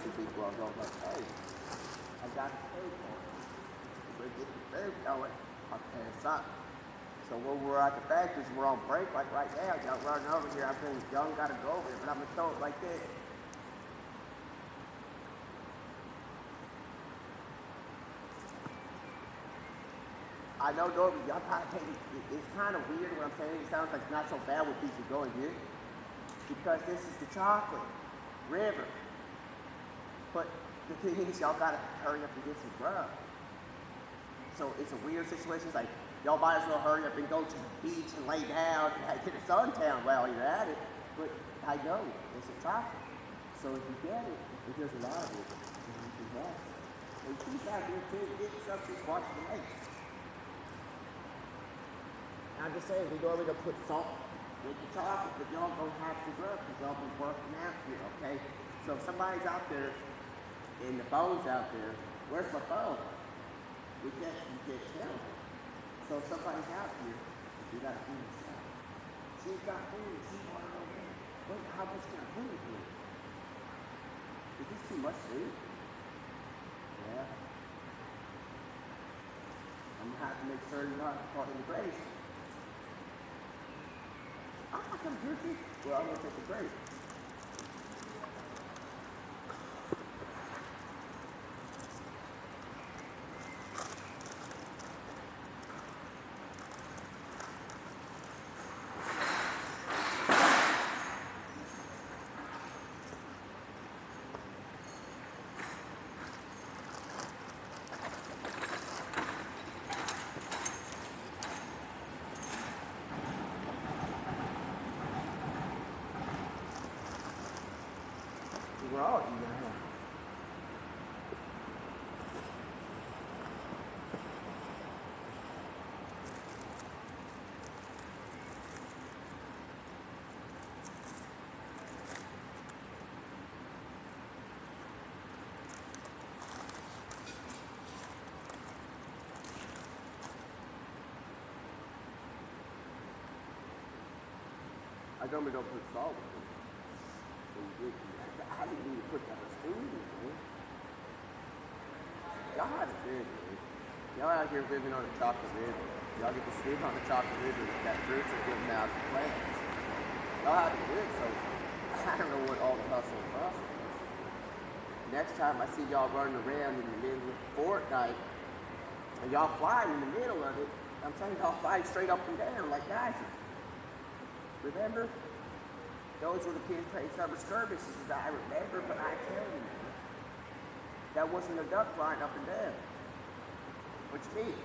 some people. I was like, hey, I got the food for you. We're getting the food going. I'll tell you something. So when we're at the factories, we're on break, like right now, y'all running over here. I think y'all gotta go over here, but I'm gonna throw it like this. I know normally y'all probably think it's kind of weird what I'm saying. It sounds like it's not so bad what people going here. Because this is the chocolate river. But the thing is, y'all gotta hurry up and get some grub. So it's a weird situation. It's like, y'all might as well hurry up and go to the beach and lay down and get a suntan while you're at it. But I know, it's a chocolate. So if you get it, if there's a lot of it, then you can have it. And she's out here too, getting something, watching the lake. I'm just saying, we normally don't put salt with the chocolate, but y'all don't have to grub because y'all been working out here, okay? So if somebody's out there, and the phone's out there, where's my phone? You can't tell. So if somebody's out here, you gotta do this out. She's got food, she wanna know wait, how much can I put it here? Is this too much food? Yeah. I'm gonna have to make sure you're not caught in the grace. I'm not gonna drink it. Well, I'm gonna take a break. We're all eating here. I normally don't put salt in it. I didn't even put that spoon in it. Y'all have it good, man. Y'all out here living on a chocolate river. Y'all get to sleep on the chocolate river that fruits are given out to plants. Y'all have it good, so I don't know what all the hustle and bustle is. Next time I see y'all running around in the middle of Fortnite, and y'all flying in the middle of it, I'm saying y'all flying straight up and down like guys. Remember? Those were the kids playing summer skirmishes, as I remember, but I tell you, that wasn't a duck flying up and down. What you mean?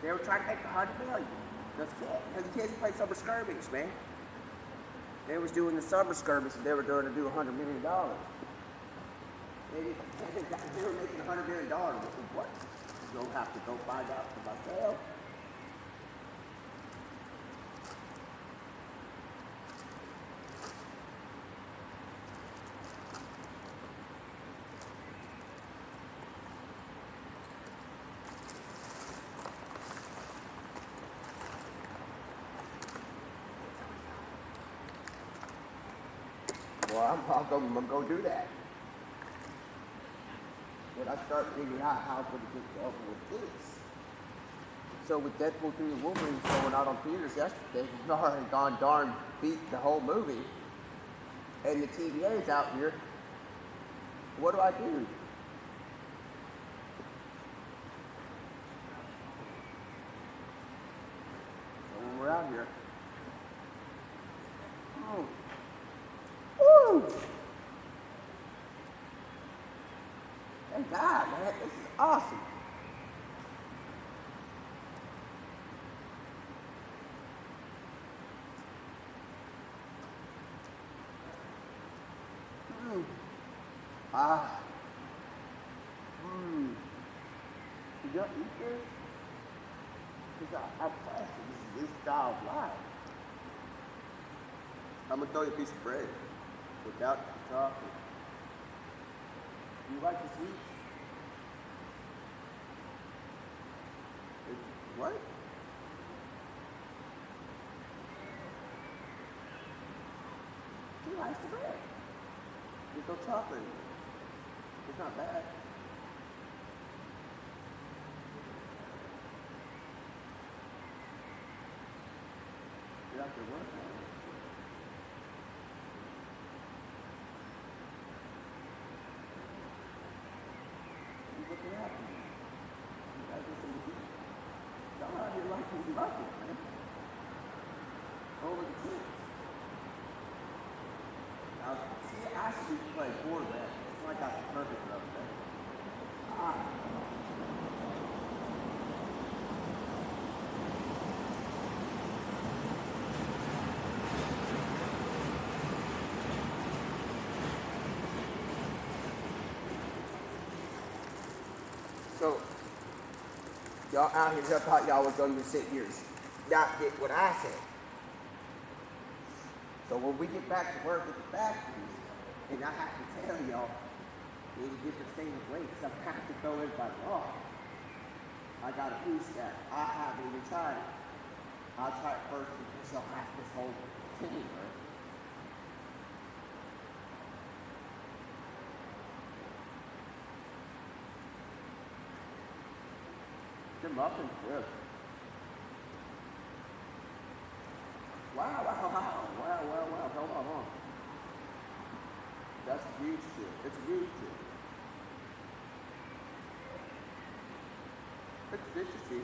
They were trying to make $100 million. Those kids played summer skirmish, man. They was doing the summer skirmish, and they were going to do $100 million. They were making $100 million. What? You'll have to go find out for myself. Well, I'm gonna go do that. When I start figuring out how I'm gonna get over with this. So with Deadpool 3 and Wolverine going out on theaters yesterday, he's already gone darn beat the whole movie. And the TVA's out here. What do I do? So when we're out here. Oh. Woo! Thank God, man. This is awesome. Did y'all eat this? Because I'm fasting. This is style of life. I'm going to throw you a piece of bread without the chocolate. Do you like the sweets? What? He likes the bread. There's no chocolate in it. It's not bad. You're out there working on it. You looking at me. You gotta get some to eat. Y'all out here like these buckets, man. Over the kids. Now, see, I should play quarterback. It's like I got the perfect level there. So, y'all out here, I thought y'all was going to sit here and not get what I said. So when we get back to work at the factory, and I have to tell y'all, you need to get the same weight, because I have to throw everybody off. I got a piece that I haven't even tried it. I'll try it first because y'all have this whole thing, right? The muffin's good. Wow. Hold on. That's a huge chip. It's a huge chip. It's fishy.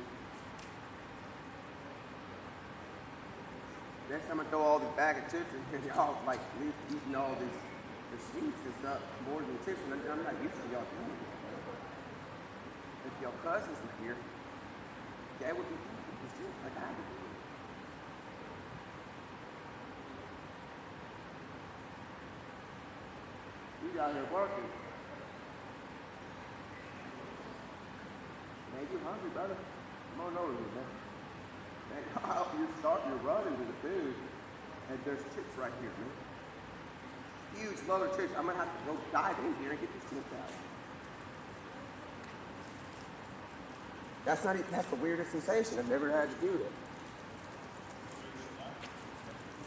Next time I throw all this bag of chips in here, y'all like eating all the sweets and stuff more than chips. And I'm not used to y'all doing it. If your cousins were here, they would be eating the chips like I would. You out here working. Man, you hungry, brother? Come on over here, man. Man, you're running to the food, and there's chips right here, man. Huge load of chips. I'm gonna have to go dive in here and get these chips out. That's the weirdest sensation. I've never had to do that.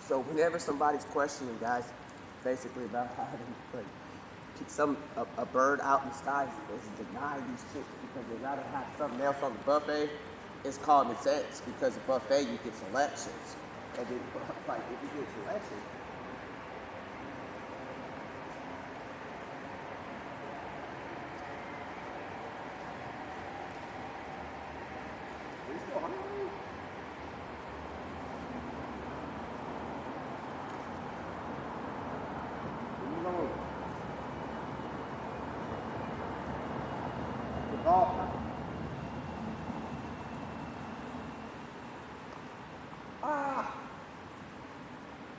So whenever somebody's questioning, guys, basically about having like a bird out in the sky is denying these chips because they gotta have something else on the buffet. It's common sense because the buffet you get selections, and then like if you get selections. Are you still hungry?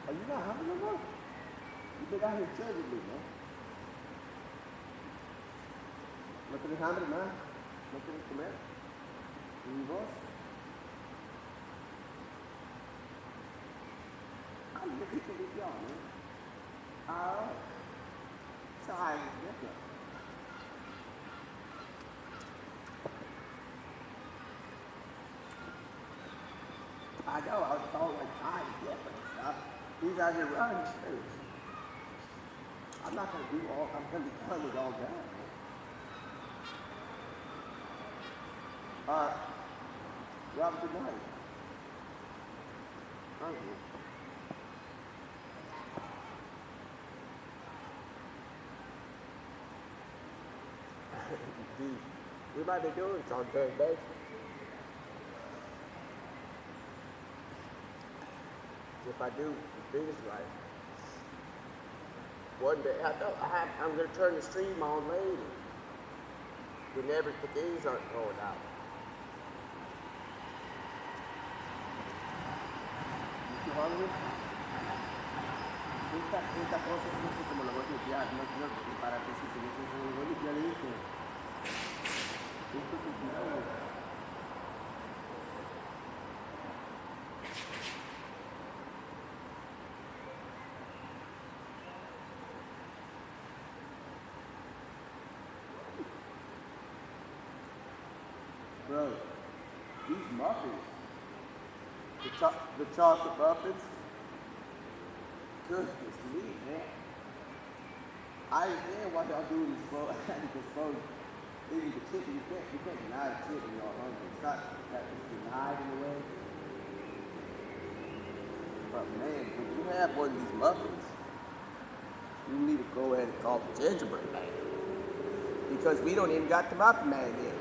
Are you not hungry no more? You've been out here judging me, man. No tienes hambre, man. No quieres comer. ¿Y vos? I'm looking to this y'all, man. Alright. Sorry, different. I know, I was told like time different stuff. He's out here running too. I'm not gonna I'm gonna be done with all that. Alright. You have a good night. Thank you. Dude, we might be doing this on Thursday. If I do this right. One day, I'm going to turn the stream on later. Whenever the days aren't going out. You too hungry? Esta cosa no sé cómo la voy a limpiar, no para que si se me voy a limpiar esto. Esto es cuidado. Bro, these muffins, the chocolate muffins, goodness me, man. I understand why y'all do this slow, because slow, eating the chicken, you can't deny the chicken when y'all hungry. It's not that it's denied in a way. But man, when you have one of these muffins, you need to go ahead and call the gingerbread man. Because we don't even got the muffin man yet.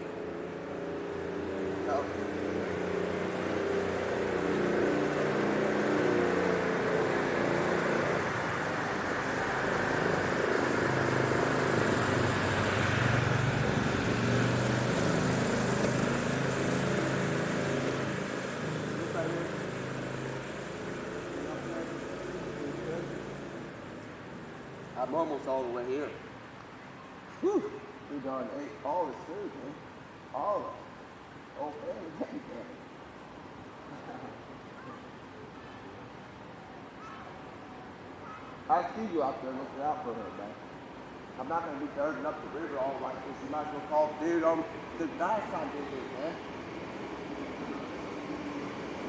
So, I'm almost all the way here. Whew. We done ate all this food, man. All of it. Whole family, family. I see you out there looking out for her, man. I'm not going to be dirting up the river all like this. You might as well call dude on the dive time business, man.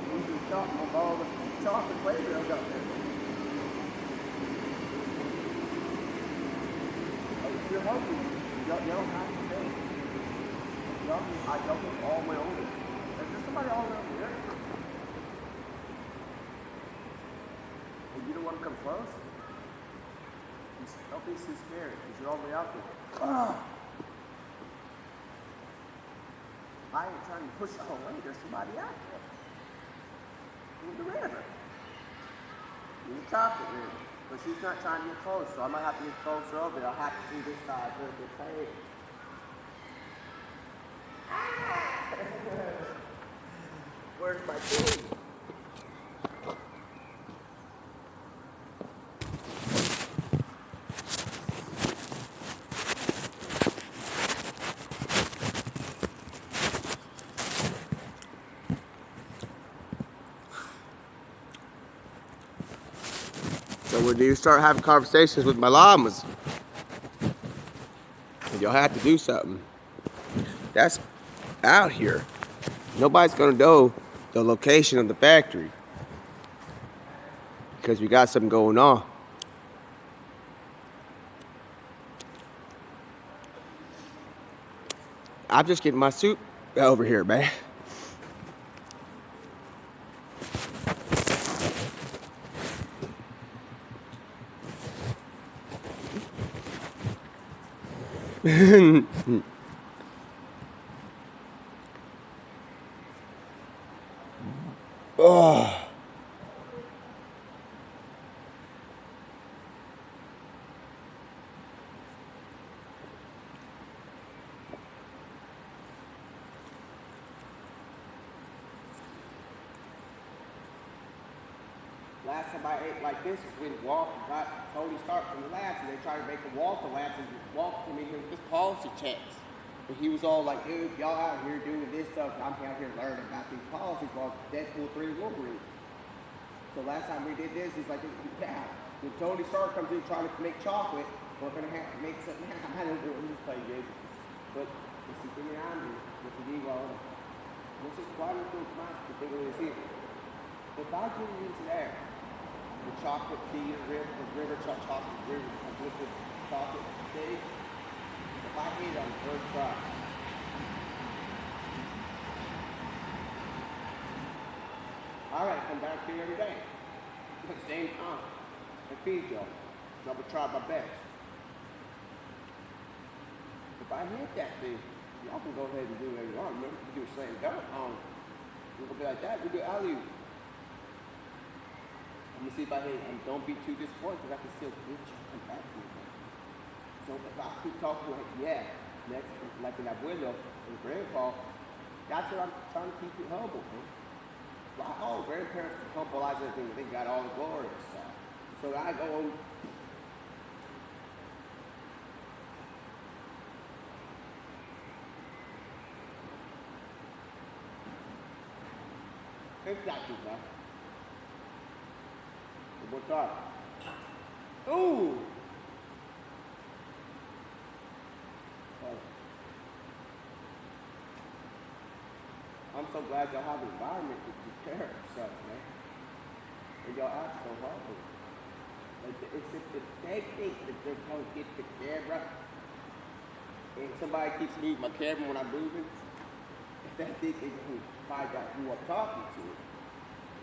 You just talking about all the chocolate playgrounds out there. If you're hungry, you don't have to stay. I don't think all the way over. Is there somebody all the way over here? And you don't want to come close? Don't be too scared, because you're all the way out there. I ain't trying to push all the way. There's somebody out there. In the river. In the chocolate river. But she's not trying to get close, so I might have to get closer over there. I'll have to see this side where it gets paid. Where's my baby? So when you start having conversations with my llamas, you'll have to do something. That's out here. Nobody's gonna know the location of the factory because we got something going on. I'm just getting my soup over here, man. Oh. Last time I ate like this is when Walt got Tony Stark from the labs, and they tried to make him walk the labs, and Walt came in here with his policy checks. But he was all like, dude, y'all out here doing this stuff, and I'm out here learning about these policies while Deadpool 3 and Wolverine. So last time we did this, he's like, yeah, when Tony Stark comes in trying to make chocolate, we're going to have to make something happen. I don't know, I'm just playing games. But it's the thing around me with the D-Roll. This is quite a good match to think of this here. If I get into there, the chocolate tea, the river chocolate, liquid chocolate tea, if I eat it on the first try, all right, come back here every day at the same time and feed y'all. I'm gonna try my best. If I hit that thing, y'all can go ahead and do whatever you want. Remember, you do a slam dunk on. We're gonna be like that. We do alley-oop. Let me see if I hit, and don't be too disappointed because I can still get you and back to you. So if I keep talking like, yeah, next, like in that window, in grandpa, that's what I'm trying to keep you humble, man. Like, oh, grandparents can humbleize everything, they got all the glory and stuff. So I go, exactly, man. One more time. Ooh! I'm so glad y'all have an environment to take care of yourself, man. And y'all act so hard. If they think that they're going to get the camera, and somebody keeps moving my camera when I'm moving, if they think they can find out who I'm talking to,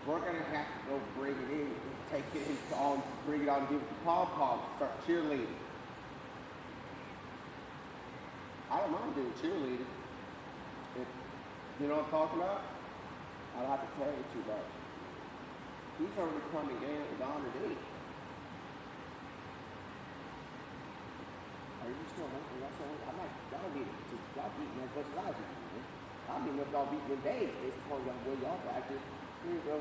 we're going to have to go bring it in and take it on, bring it on, give it the pom-pom, start cheerleading. I don't mind doing cheerleading. If, you know what I'm talking about? I don't have to tell you too much. He's already coming in with honored eight. Are you still hungry? I'm like, y'all beat me as much as I do. I'm beating up y'all beating in days. It's telling y'all where y'all practice. Here you go.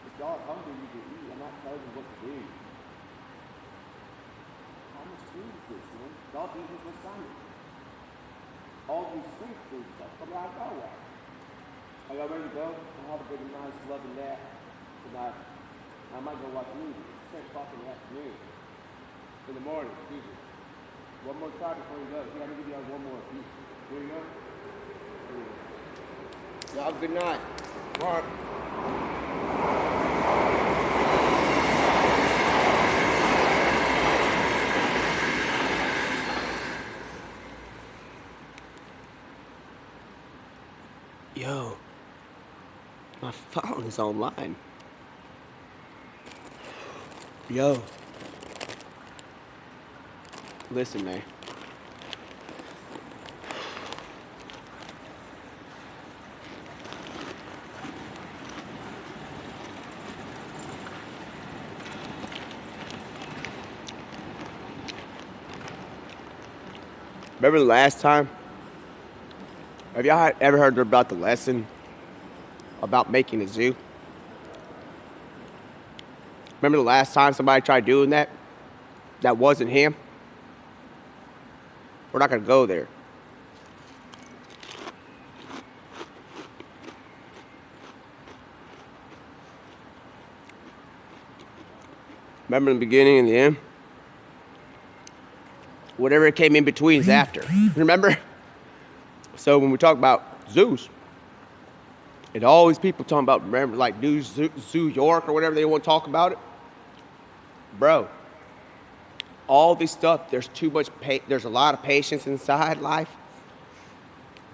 If y'all are hungry, you can eat. I'm not telling you what to do. How much food is this, man? Y'all eating this with Simon. All these street food stuff coming out of nowhere. Are y'all ready to go? I'll have a good, nice, loving nap tonight. I might go watch a movie. It's 10 o'clock in the afternoon. In the morning, excuse me. One more time before you go. See, I'm going to give you one more piece. Here you go. Y'all, good night. Mark. Yo, my phone is online. Yo. Listen, man. Remember the last time? Have y'all ever heard about the lesson about making a zoo? Remember the last time somebody tried doing that? That wasn't him? We're not going to go there. Remember the beginning and the end? Whatever came in between is after. Remember? So when we talk about zoos, and all these people talking about, remember, like New Zoo York or whatever they want to talk about it. Bro, all this stuff, there's too much, there's a lot of patience inside life.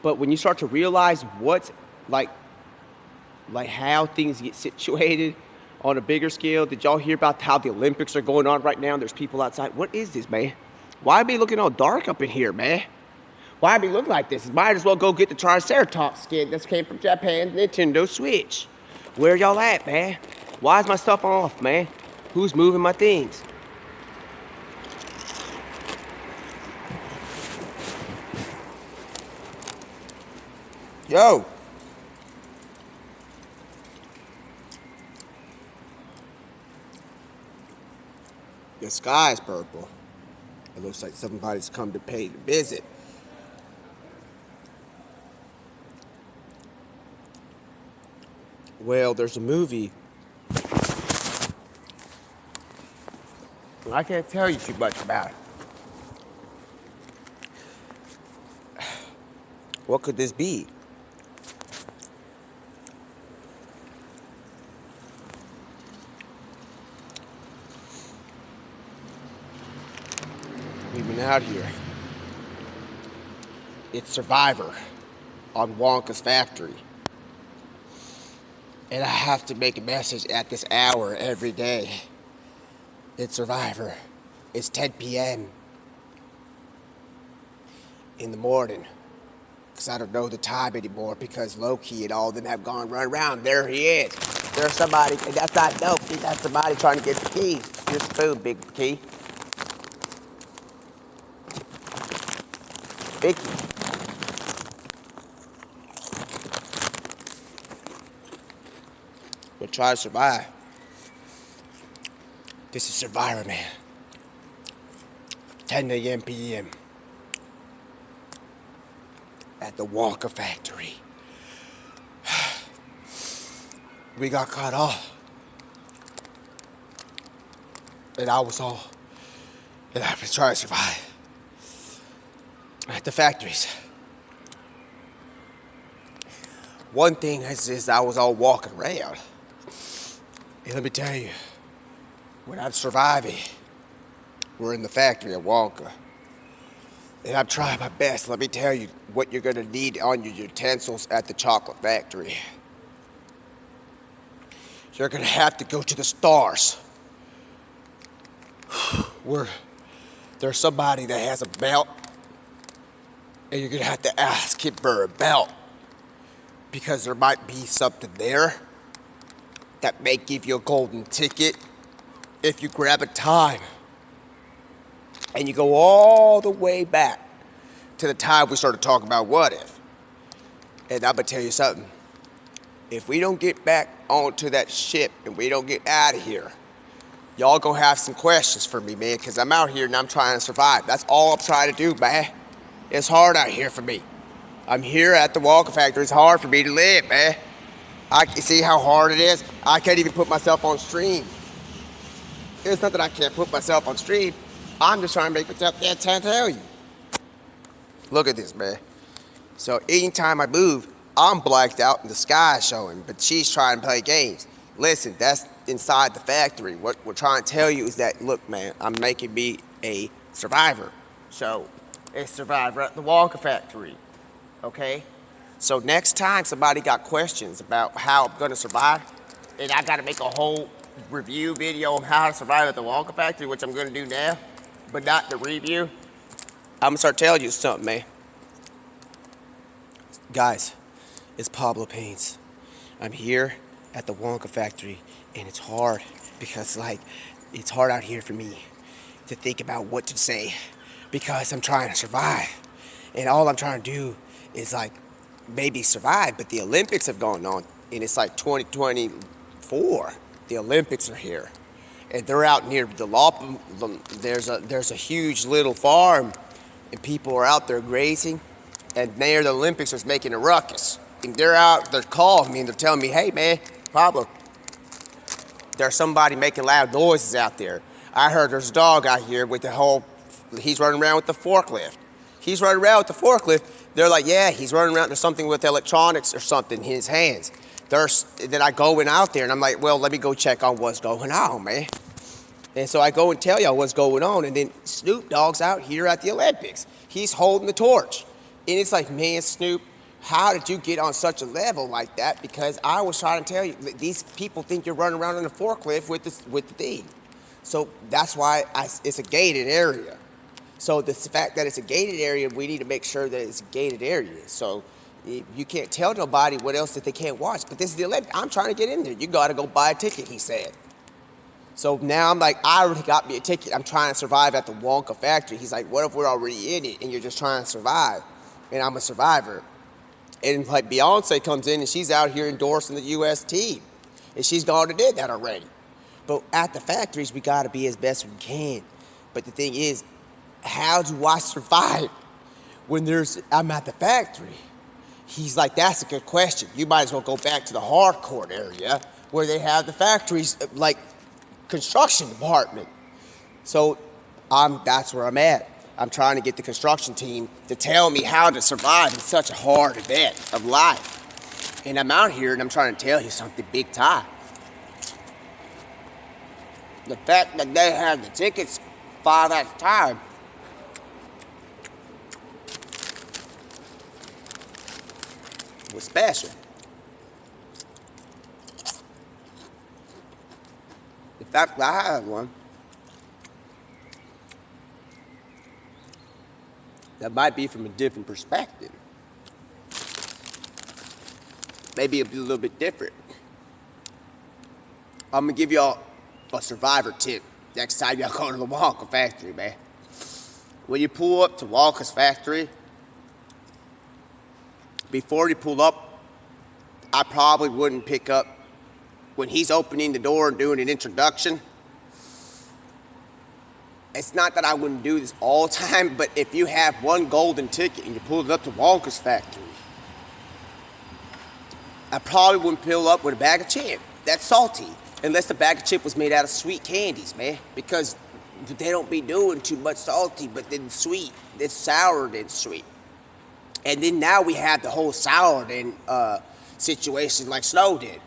But when you start to realize what's, like how things get situated on a bigger scale, did y'all hear about how the Olympics are going on right now? There's people outside. What is this, man? Why be looking all dark up in here, man? Why be looking like this? Might as well go get the Triceratops skin that came from Japan Nintendo Switch. Where y'all at, man? Why is my stuff off, man? Who's moving my things? Yo. The sky is purple. It looks like somebody's come to pay the visit. Well, there's a movie. I can't tell you too much about it. What could this be? We've been out here. It's Survivor on Wonka's factory. And I have to make a message at this hour every day. It's Survivor. It's 10 p.m. in the morning. Because I don't know the time anymore because Loki and all of them have gone run around. There he is. There's somebody. And that's not Loki. That's somebody trying to get the keys. Here's the food, Big Key. Vicky. We'll try to survive. This is Survivor, man. 10 a.m. p.m. at the Wonka factory. We got caught off. And I was all... And I've been trying to survive. At the factories. One thing is I was all walking around. And let me tell you, when I'm surviving, we're in the factory at Wonka. And I'm trying my best. Let me tell you what you're gonna need on your utensils at the chocolate factory. You're gonna have to go to the stars. Where there's somebody that has a belt, and you're gonna have to ask him for a belt. Because there might be something there that may give you a golden ticket if you grab a time. And you go all the way back to the time we started talking about what if. And I'm gonna tell you something. If we don't get back onto that ship and we don't get out of here, y'all gonna have some questions for me, man, because I'm out here and I'm trying to survive. That's all I'm trying to do, man. It's hard out here for me. I'm here at the Wonka factory. It's hard for me to live, man. I can see how hard it is. I can't even put myself on stream. It's not that I can't put myself on stream. I'm just trying to make myself dead to tell you. Look at this, man. So anytime I move, I'm blacked out and the sky's showing, but she's trying to play games. Listen, that's inside the factory. What we're trying to tell you is that, look, man, I'm making me a survivor. So, a survivor at the Wonka factory, okay? So next time somebody got questions about how I'm gonna survive, and I gotta make a whole review video on how to survive at the Wonka factory, which I'm gonna do now, but not the review, I'm gonna start telling you something, man. Guys, it's Pablo Pains. I'm here at the Wonka factory, and it's hard because, like, it's hard out here for me to think about what to say because I'm trying to survive. And all I'm trying to do is, like, maybe survive, but the Olympics have gone on, and it's like 2024. The Olympics are here, and they're out near the there's a huge little farm, and people are out there grazing, and near the Olympics is making a ruckus. And they're calling me and they're telling me, hey man, Pablo, there's somebody making loud noises out there. I heard there's a dog out here with he's running around with the forklift. He's running around with the forklift. They're like, yeah, he's running around. There's something with electronics or something in his hands. Then I go out there and I'm like, well, let me go check on what's going on, man. And so I go and tell y'all what's going on. And then Snoop Dogg's out here at the Olympics. He's holding the torch. And it's like, man, Snoop, how did you get on such a level like that? Because I was trying to tell you, these people think you're running around in a forklift with the thing. So that's why it's a gated area. So the fact that it's a gated area, we need to make sure that it's a gated area. So you can't tell nobody what else that they can't watch. But this is the Olympics. I'm trying to get in there. You got to go buy a ticket, he said. So now I'm like, I already got me a ticket. I'm trying to survive at the Wonka factory. He's like, what if we're already in it and you're just trying to survive? And I'm a survivor. And like Beyonce comes in and she's out here endorsing the U.S. team. And she's gone and did that already. But at the factories, we got to be as best we can. But the thing is, how do I survive when I'm at the factory? He's like, that's a good question. You might as well go back to the hardcore area where they have the factories, like construction department. So that's where I'm at. I'm trying to get the construction team to tell me how to survive in such a hard event of life. And I'm out here and I'm trying to tell you something big time. The fact that they have the tickets 5 at a time was special. In fact, I had one. That might be from a different perspective. Maybe it'll be a little bit different. I'm gonna give y'all a survivor tip next time y'all go to the Wonka factory, man. When you pull up to Wonka's factory, before you pull up, I probably wouldn't pick up when he's opening the door and doing an introduction. It's not that I wouldn't do this all the time, but if you have one golden ticket and you pull it up to Wonka's factory, I probably wouldn't pull up with a bag of chip. That's salty. Unless the bag of chip was made out of sweet candies, man. Because they don't be doing too much salty, but then sweet. It's sour then sweet. And then now we have the whole sour then situation like Snow did.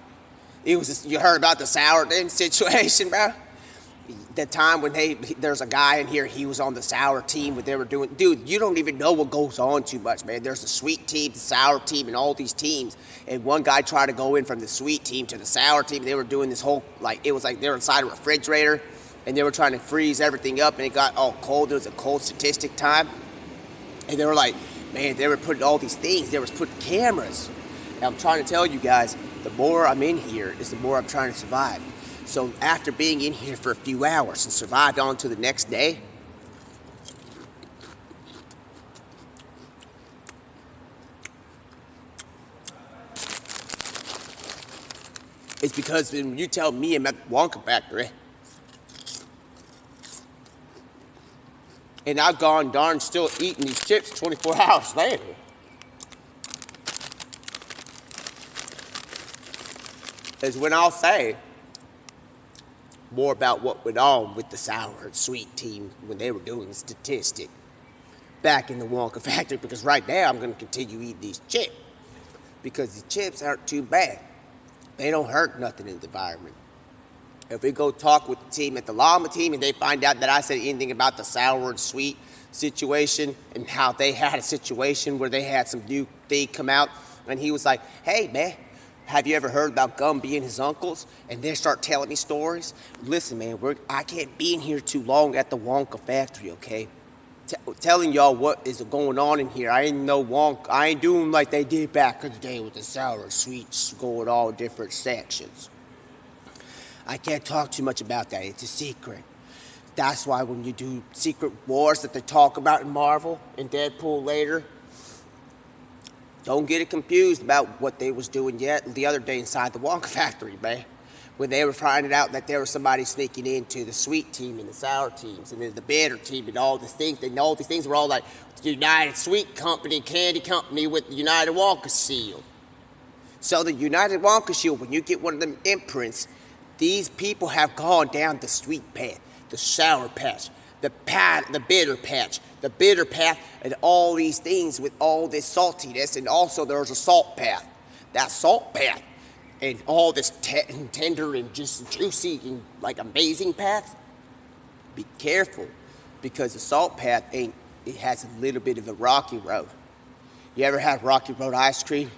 It was you heard about the sour thing situation, bro? The time when there's a guy in here, he was on the sour team, what they were doing. Dude, you don't even know what goes on too much, man. There's the sweet team, the sour team, and all these teams. And one guy tried to go in from the sweet team to the sour team. They were doing this whole, like, it was like they were inside a refrigerator, and they were trying to freeze everything up, and it got all cold. It was a cold statistic time. And they were like, man, they were putting all these things. They were putting cameras. And I'm trying to tell you guys, the more I'm in here is the more I'm trying to survive. So after being in here for a few hours and survived on to the next day, it's because when you tell me I'm at the Wonka factory, and I've gone darn still eating these chips 24 hours later. Is when I'll say more about what went on with the sour and sweet team when they were doing the statistic back in the Wonka factory, because right now I'm going to continue eating these chips because the chips aren't too bad. They don't hurt nothing in the environment. If we go talk with the team at the llama team and they find out that I said anything about the sour and sweet situation and how they had a situation where they had some new thing come out, and he was like, hey man, have you ever heard about Gumby and his uncles? And they start telling me stories. Listen, man, I can't be in here too long at the Wonka factory, okay? Telling y'all what is going on in here. I ain't no Wonka. I ain't doing like they did back in the day with the sour and sweets going all different sections. I can't talk too much about that. It's a secret. That's why when you do secret wars that they talk about in Marvel and Deadpool later, don't get it confused about what they was doing yet the other day inside the Wonka factory, man. When they were finding out that there was somebody sneaking into the sweet team and the sour teams and then the bitter team and all these things. And all these things were all like the United Sweet Company, Candy Company with the United Wonka seal. So the United Wonka seal, when you get one of them imprints, these people have gone down the sweet path, the sour patch, the bitter patch, the bitter path, and all these things with all this saltiness, and also there's a salt path. That salt path, and all this tender and just juicy and like amazing path. Be careful, because the salt path it has a little bit of a rocky road. You ever had rocky road ice cream?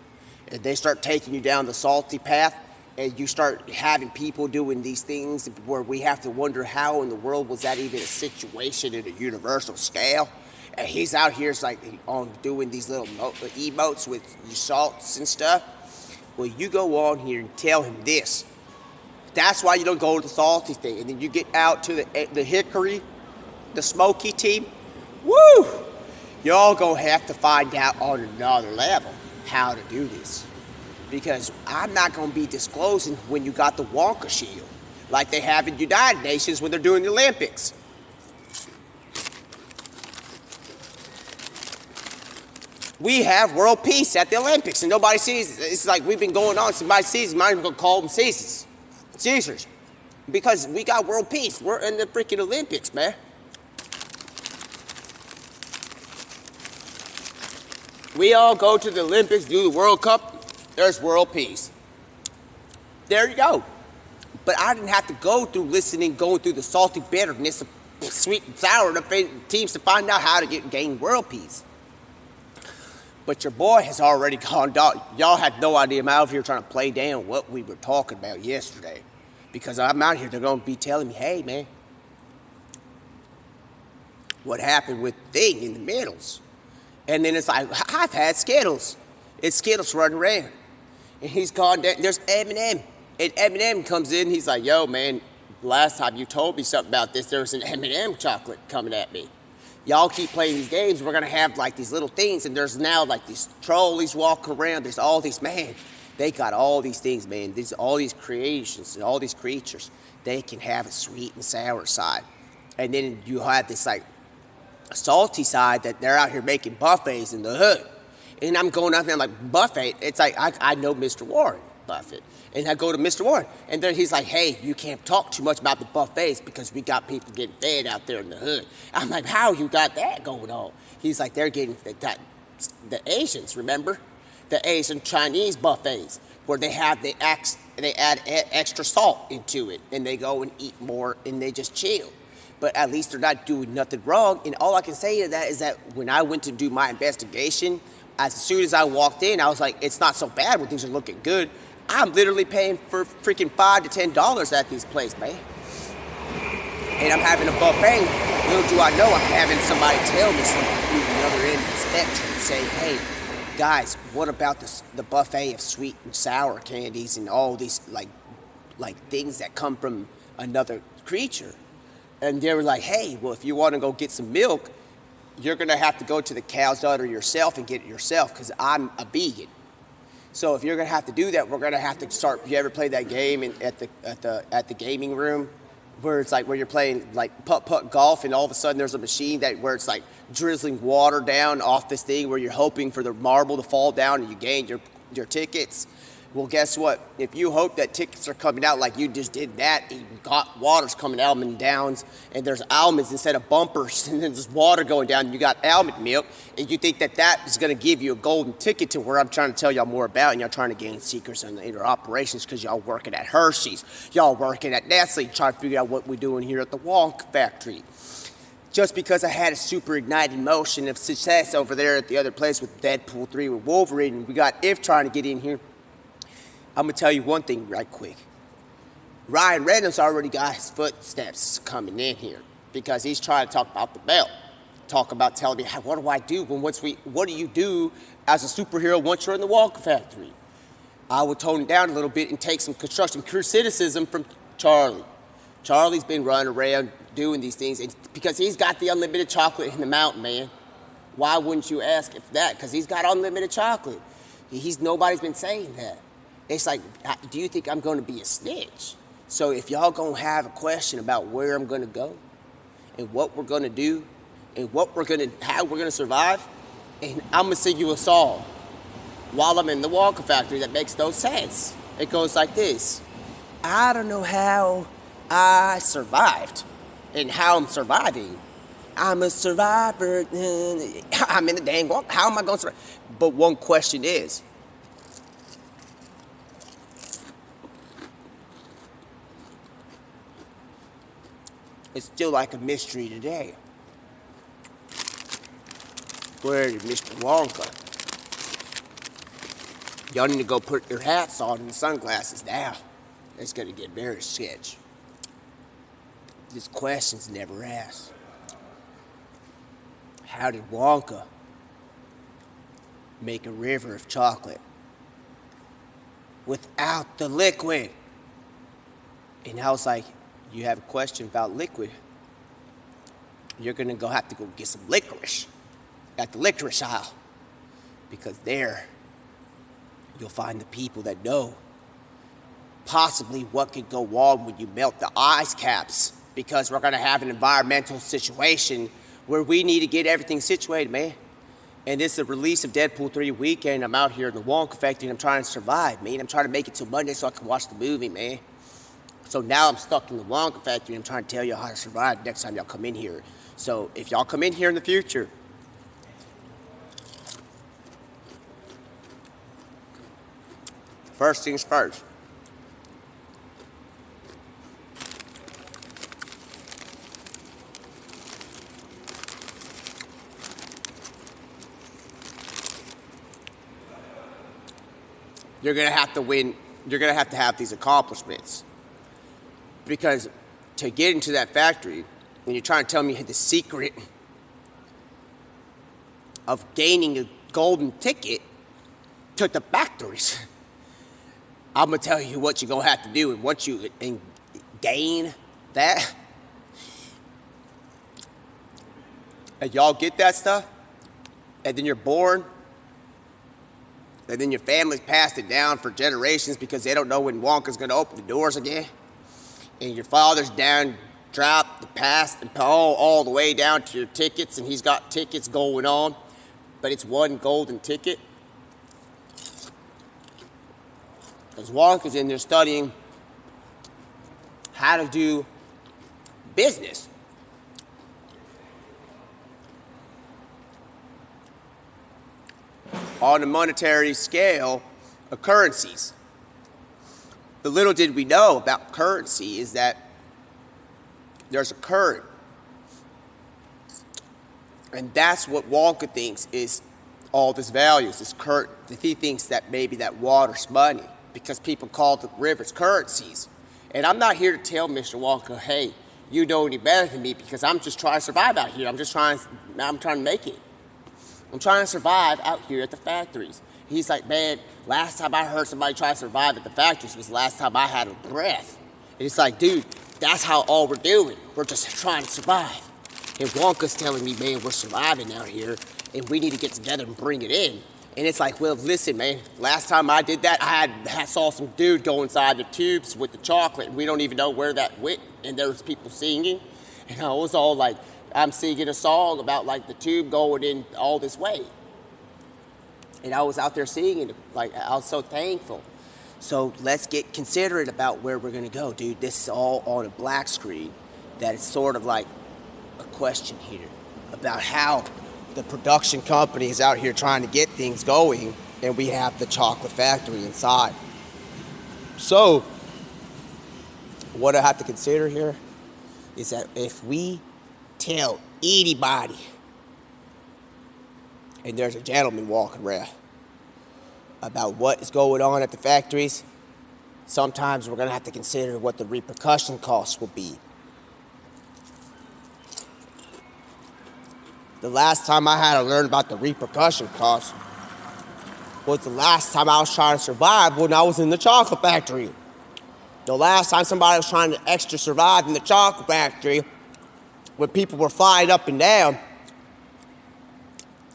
And they start taking you down the salty path, and you start having people doing these things where we have to wonder how in the world was that even a situation at a universal scale. And he's out here, it's like on doing these little emotes with salts and stuff. Well, you go on here and tell him this. That's why you don't go to the salty thing. And then you get out to the hickory, the smoky team. Woo! Y'all gonna have to find out on another level how to do this. Because I'm not going to be disclosing when you got the Wonka shield, like they have in United Nations when they're doing the Olympics. We have world peace at the Olympics, and nobody sees it. It's like we've been going on. Somebody sees it, might as well call them Caesars. Because we got world peace. We're in the freaking Olympics, man. We all go to the Olympics, do the World Cup. There's world peace. There you go. But I didn't have to go through going through the salty bitterness of sweet and sour teams to find out how to gain world peace. But your boy has already gone down. Y'all had no idea. I'm out here trying to play down what we were talking about yesterday. Because I'm out here, they're going to be telling me, hey, man, what happened with Thing in the middles? And then it's like, I've had Skittles. It's Skittles running around. And he's gone down. There's Eminem. And Eminem comes in. He's like, yo, man, last time you told me something about this, there was an M&M chocolate coming at me. Y'all keep playing these games. We're going to have like these little things. And there's now like these trolleys walking around. There's all these, man, they got all these things, man. All these creations and all these creatures. They can have a sweet and sour side. And then you have this like salty side that they're out here making buffets in the hood. And I'm going out there like, buffet. It's like, I know Mr. Warren Buffett. And I go to Mr. Warren. And then he's like, hey, you can't talk too much about the buffets because we got people getting fed out there in the hood. I'm like, how you got that going on? He's like, they're getting the Asians, remember? The Asian Chinese buffets. where they add extra salt into it, and they go and eat more, and they just chill. But at least they're not doing nothing wrong. And all I can say to that is that when I went to do my investigation, as soon as I walked in, I was like, it's not so bad when things are looking good. I'm literally paying for freaking $5 to $10 at these places, man. And I'm having a buffet. Little do I know, I'm having somebody tell me something from the other end of the spectrum, say, hey, guys, what about the buffet of sweet and sour candies and all these like things that come from another creature? And they were like, hey, well, if you want to go get some milk, you're going to have to go to the cow's udder yourself and get it yourself, because I'm a vegan. So if you're going to have to do that, we're going to have to start. You ever play that game at the gaming room, where it's like where you're playing like putt golf, and all of a sudden there's a machine where it's like drizzling water down off this thing, where you're hoping for the marble to fall down and you gain your tickets. Well, guess what? If you hope that tickets are coming out like you just did that, and got water's coming out and downs, and there's almonds instead of bumpers, and then there's water going down, and you got almond milk, and you think that is going to give you a golden ticket to where I'm trying to tell y'all more about, and y'all trying to gain secrets on the inner operations because y'all working at Hershey's, y'all working at Nestle, trying to figure out what we're doing here at the Wonka factory. Just because I had a super ignited motion of success over there at the other place with Deadpool 3 with Wolverine, and we got If trying to get in here, I'm going to tell you one thing right quick. Ryan Reynolds already got his footsteps coming in here, because he's trying to talk about the belt. Talk about telling me, hey, what do I do what do you do as a superhero once you're in the Wonka factory? I would tone it down a little bit and take some constructive criticism from Charlie. Charlie's been running around doing these things because he's got the unlimited chocolate in the mountain, man. Why wouldn't you ask if that? Because he's got unlimited chocolate. Nobody's been saying that. It's like, do you think I'm going to be a snitch? So if y'all going to have a question about where I'm going to go and what we're going to do and how we're going to survive, and I'm going to sing you a song while I'm in the Wonka factory that makes no sense. It goes like this. I don't know how I survived and how I'm surviving. I'm a survivor. I'm in the dang Wonka. How am I going to survive? But one question is, it's still like a mystery today. Where is Mr. Wonka? Y'all need to go put your hats on and sunglasses now. It's gonna get very sketch. This question's never asked. How did Wonka make a river of chocolate without the liquid? And I was like, you have a question about liquid, you're gonna have to go get some licorice at the licorice aisle, because there you'll find the people that know possibly what could go wrong when you melt the ice caps, because we're gonna have an environmental situation where we need to get everything situated, man. And this is the release of Deadpool 3 weekend. I'm out here in the Wonka factory and I'm trying to survive, man. I'm trying to make it till Monday so I can watch the movie, man. So now I'm stuck in the Wonka factory and I'm trying to tell y'all how to survive next time y'all come in here. So if y'all come in here in the future, first things first. You're gonna have to win. You're gonna have to have these accomplishments. Because to get into that factory, and you're trying to tell me the secret of gaining a golden ticket to the factories, I'm gonna tell you what you're gonna have to do. And once you gain that, and y'all get that stuff, and then you're born, and then your family's passed it down for generations because they don't know when Wonka's gonna open the doors again. And your father's down, dropped the past and all the way down to your tickets, and he's got tickets going on, but it's one golden ticket. Because Wonka's in there studying how to do business. On a monetary scale of currencies. The little did we know about currency is that there's a current. And that's what Wonka thinks is all this value, is this current. He thinks that maybe that water's money because people call the rivers currencies. And I'm not here to tell Mr. Wonka, hey, you know any better than me, because I'm just trying to survive out here. I'm trying to make it. I'm trying to survive out here at the factories. He's like, man, last time I heard somebody try to survive at the factories was the last time I had a breath. And it's like, dude, that's how all we're doing. We're just trying to survive. And Wonka's telling me, man, we're surviving out here, and we need to get together and bring it in. And it's like, well, listen, man, last time I did that, I saw some dude go inside the tubes with the chocolate, and we don't even know where that went, and there was people singing. And I was all like, I'm singing a song about, like, the tube going in all this way. And I was out there singing, like, I was so thankful. So let's get considerate about where we're going to go, dude. This is all on a black screen. That is sort of like a question here about how the production company is out here trying to get things going, and we have the chocolate factory inside. So what I have to consider here is that if we tell anybody, and there's a gentleman walking around, about what is going on at the factories, sometimes we're going to have to consider what the repercussion costs will be. The last time I had to learn about the repercussion costs was the last time I was trying to survive when I was in the chocolate factory. The last time somebody was trying to extra survive in the chocolate factory, when people were flying up and down,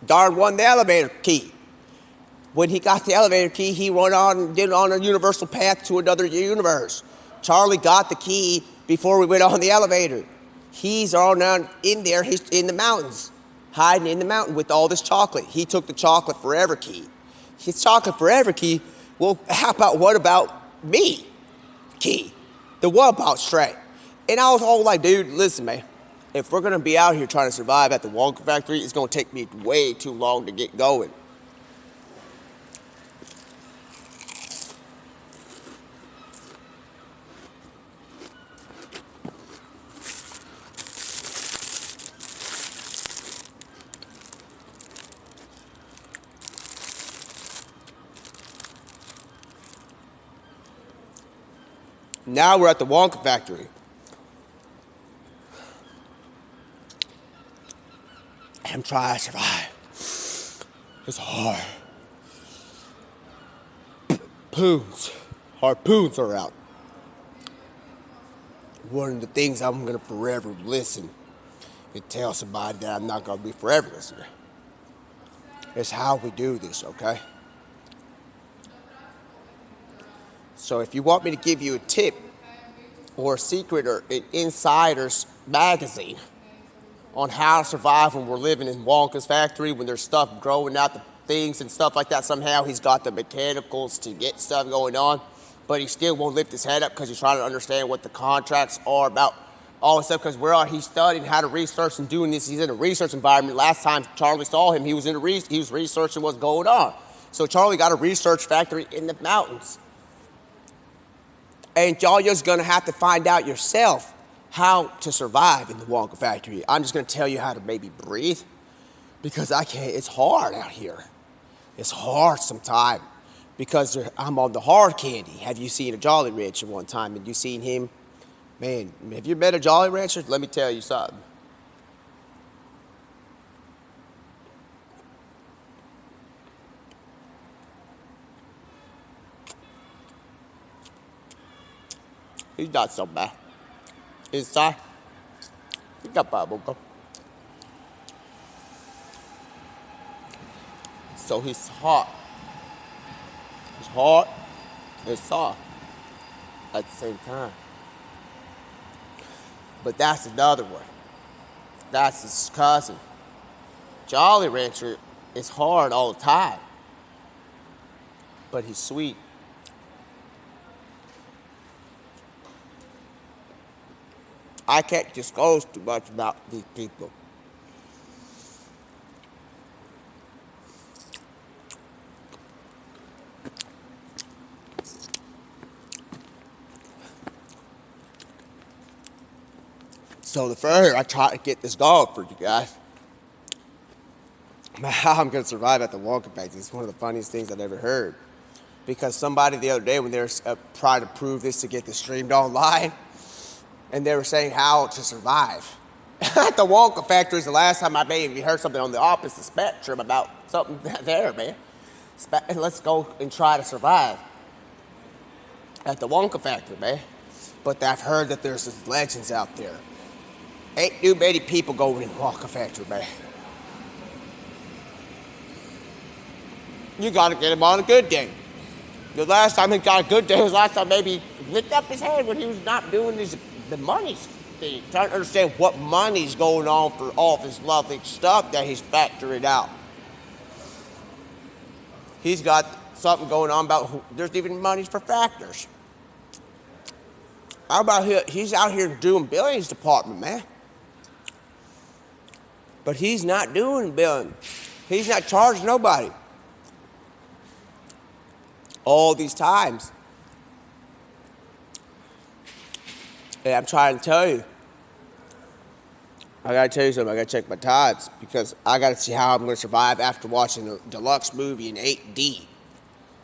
darn won the elevator key. When he got the elevator key, he went on and did on a universal path to another universe. Charlie got the key before we went on the elevator. He's all down in there, he's in the mountains, hiding in the mountain with all this chocolate. He took the chocolate forever key. His chocolate forever key, well, what about me? Key. The what about Shrek? And I was all like, dude, listen, man, if we're gonna be out here trying to survive at the Wonka factory, it's gonna take me way too long to get going. Now we're at the Wonka factory. I'm trying to survive. It's hard. Harpoons are out. One of the things I'm gonna forever listen and tell somebody that I'm not gonna be forever listening. It's how we do this, okay? So if you want me to give you a tip or a secret or an insider's magazine on how to survive when we're living in Wonka's factory, when there's stuff growing out the things and stuff like that, somehow he's got the mechanicals to get stuff going on, but he still won't lift his head up because he's trying to understand what the contracts are about, all this stuff, because he's studying how to research and doing this. He's in a research environment. Last time Charlie saw him, he was researching what's going on. So Charlie got a research factory in the mountains. And y'all just gonna have to find out yourself how to survive in the Wonka factory. I'm just gonna tell you how to maybe breathe, because I can't, it's hard out here. It's hard sometimes because I'm on the hard candy. Have you seen a Jolly Rancher one time? And you seen him? Man, have you met a Jolly Rancher? Let me tell you something. He's not so bad. Inside, he got bubble gum. So he's hot. He's hot and soft at the same time. But that's another one. That's his cousin. Jolly Rancher is hard all the time, but he's sweet. I can't disclose too much about these people. So the further I try to get this going for you guys, how I'm going to survive at the Wonka factory is one of the funniest things I've ever heard. Because somebody the other day, when they were trying to prove this to get this streamed online, and they were saying how to survive. At the Wonka factory is the last time I maybe heard something on the opposite spectrum about something there, man. Let's go and try to survive at the Wonka factory, man. But I've heard that there's these legends out there. Ain't too many people going in the Wonka factory, man. You gotta get him on a good day. The last time he got a good day was last time maybe he licked up his head when he was not doing the money thing. Trying to understand what money's going on for all this lovely stuff that he's factoring out. He's got something going on about there's even money for factors. How about he's out here doing billions department, man. But he's not doing billions. He's not charging nobody. All these times. And I'm trying to tell you. I gotta tell you something. I gotta check my tides because I gotta see how I'm gonna survive after watching a deluxe movie in 8D.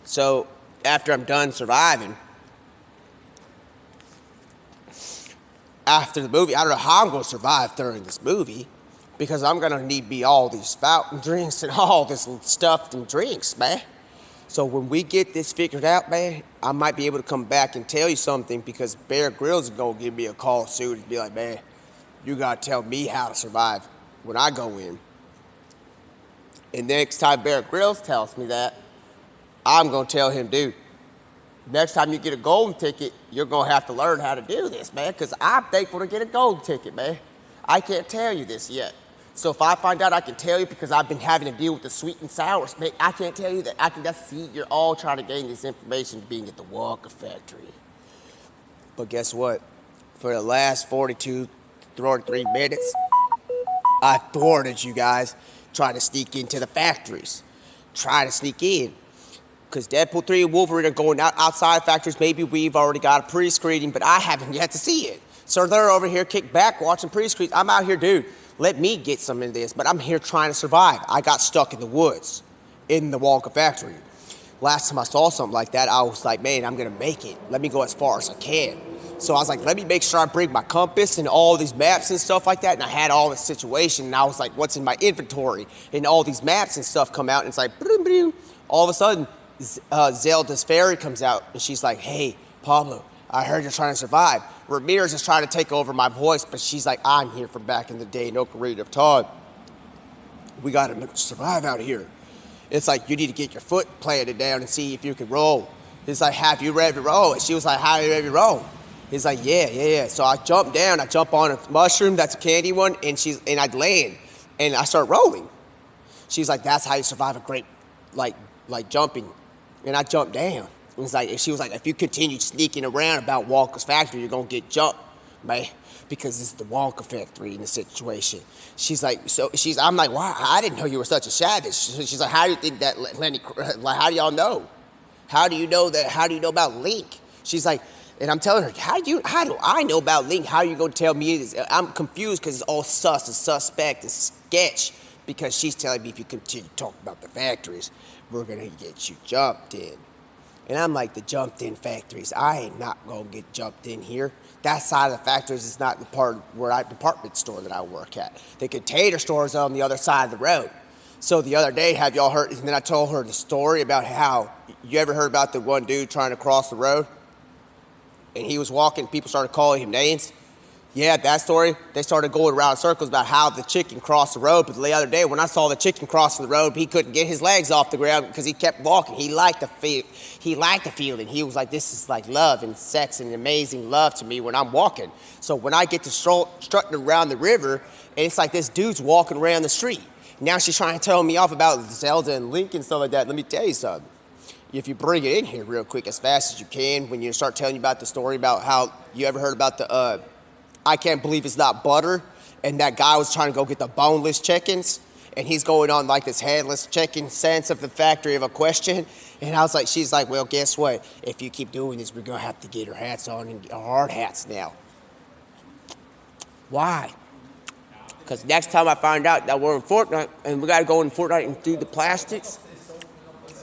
So after I'm done surviving, after the movie, I don't know how I'm gonna survive during this movie because I'm gonna need all these fountain drinks and all this stuff and drinks, man. So when we get this figured out, man, I might be able to come back and tell you something because Bear Grylls is going to give me a call soon and be like, man, you got to tell me how to survive when I go in. And next time Bear Grylls tells me that, I'm going to tell him, dude, next time you get a golden ticket, you're going to have to learn how to do this, man, because I'm thankful to get a golden ticket, man. I can't tell you this yet. So if I find out, I can tell you because I've been having to deal with the sweet and sour. I can't tell you that. I can just see you're all trying to gain this information being at the Wonka factory. But guess what? For the last 43 minutes, I thwarted you guys trying to sneak into the factories. Try to sneak in. Because Deadpool 3 and Wolverine are going outside factories. Maybe we've already got a pre-screening, but I haven't yet to see it. So they're over here kicked back watching pre-screens. I'm out here, dude. Let me get some of this, but I'm here trying to survive. I got stuck in the woods, in the Wonka factory. Last time I saw something like that, I was like, man, I'm gonna make it. Let me go as far as I can. So I was like, let me make sure I bring my compass and all these maps and stuff like that. And I had all this situation, and I was like, what's in my inventory? And all these maps and stuff come out, and it's like, boom, boom. All of a sudden, Zelda's fairy comes out, and she's like, hey, Pablo, I heard you're trying to survive. Ramirez is trying to take over my voice, but she's like, I'm here from back in the day, no Ocarina of Time. We gotta survive out here. It's like, you need to get your foot planted down and see if you can roll. He's like, have you ever roll? And she was like, have you ever roll? He's like, yeah. So I jump down, I jump on a mushroom, that's a candy one, and I land, and I start rolling. She's like, that's how you survive a great, like jumping. And I jumped down. She was like, if you continue sneaking around about Wonka's factory, you're gonna get jumped, man, because it's the Wonka factory in the situation. She's like, I'm like, wow, I didn't know you were such a savage. She's like, how do you think that Lenny, like, how do y'all know? How do you know that? How do you know about Link? She's like, and I'm telling her, how do I know about Link? How are you gonna tell me this? I'm confused because it's all sus and suspect and sketch because she's telling me if you continue talking about the factories, we're gonna get you jumped in. And I'm like, the jumped in factories, I ain't not gonna get jumped in here. That side of the factories is not the part where department store that I work at. The container store is on the other side of the road. So the other day, have y'all heard, and then I told her the story about how, you ever heard about the one dude trying to cross the road? And he was walking, people started calling him names. Yeah, that story, they started going around in circles about how the chicken crossed the road. But the other day, when I saw the chicken crossing the road, he couldn't get his legs off the ground because he kept walking. He liked the feeling. He was like, this is like love and sex and amazing love to me when I'm walking. So when I get to strutting around the river, and it's like this dude's walking around the street. Now she's trying to tell me off about Zelda and Link and stuff like that. Let me tell you something. If you bring it in here real quick, as fast as you can, when you start telling you about the story about how, you ever heard about the, I can't believe it's not butter, and that guy was trying to go get the boneless chickens, and he's going on like this headless chicken sense of the factory of a question, and I was like, she's like, well, guess what? If you keep doing this, we're gonna have to get our hats on and our hard hats now. Why? Because next time I find out that we're in Fortnite and we got to go in Fortnite and do the plastics,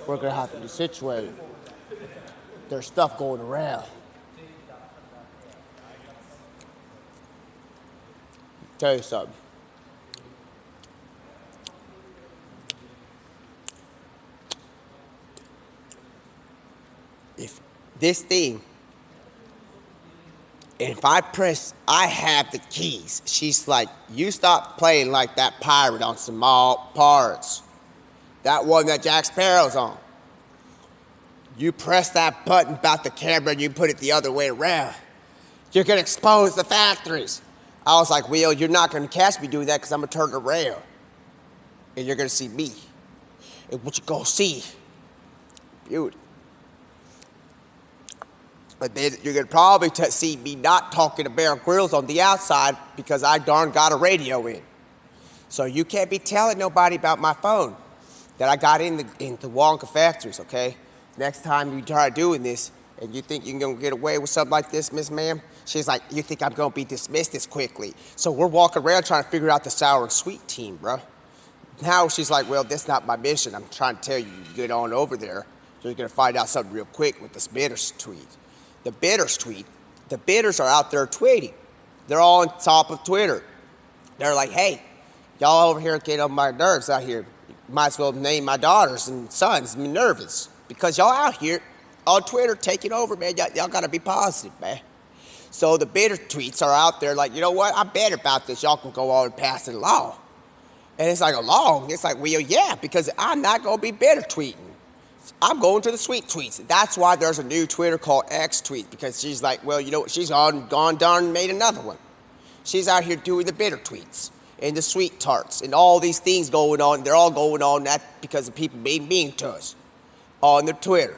we're going to have to be situated. There's stuff going around. Tell you something. If this thing, if I press, I have the keys. She's like, you stop playing like that pirate on small parts. That one that Jack Sparrow's on. You press that button about the camera and you put it the other way around. You're gonna expose the factories. I was like, Will, you're not gonna catch me doing that because I'm gonna turn around. And you're gonna see me. And what you gonna see? Beauty. But then you're gonna probably see me not talking to Bear Grylls on the outside because I darn got a radio in. So you can't be telling nobody about my phone that I got in the Wonka factories, okay? Next time you try doing this and you think you're gonna get away with something like this, Miss Ma'am, she's like, you think I'm gonna be dismissed this quickly? So we're walking around trying to figure out the sour and sweet team, bro. Now she's like, well, that's not my mission. I'm trying to tell you, you get on over there, so you're gonna find out something real quick with this bitters tweet. The bitters tweet, the bitters are out there tweeting. They're all on top of Twitter. They're like, hey, y'all over here get on my nerves out here. Might as well name my daughters and sons Minervas. Because y'all out here on Twitter taking over, man. Y'all gotta be positive, man. So the bitter tweets are out there like, you know what? I'm bad about this. Y'all can go on and pass a law. And it's like a law. It's like, well, yeah, because I'm not gonna be bitter tweeting. I'm going to the sweet tweets. That's why there's a new Twitter called X tweet, because she's like, well, you know what? She's gone darn made another one. She's out here doing the bitter tweets and the sweet tarts and all these things going on. They're all going on that because of people being mean to us on their Twitter.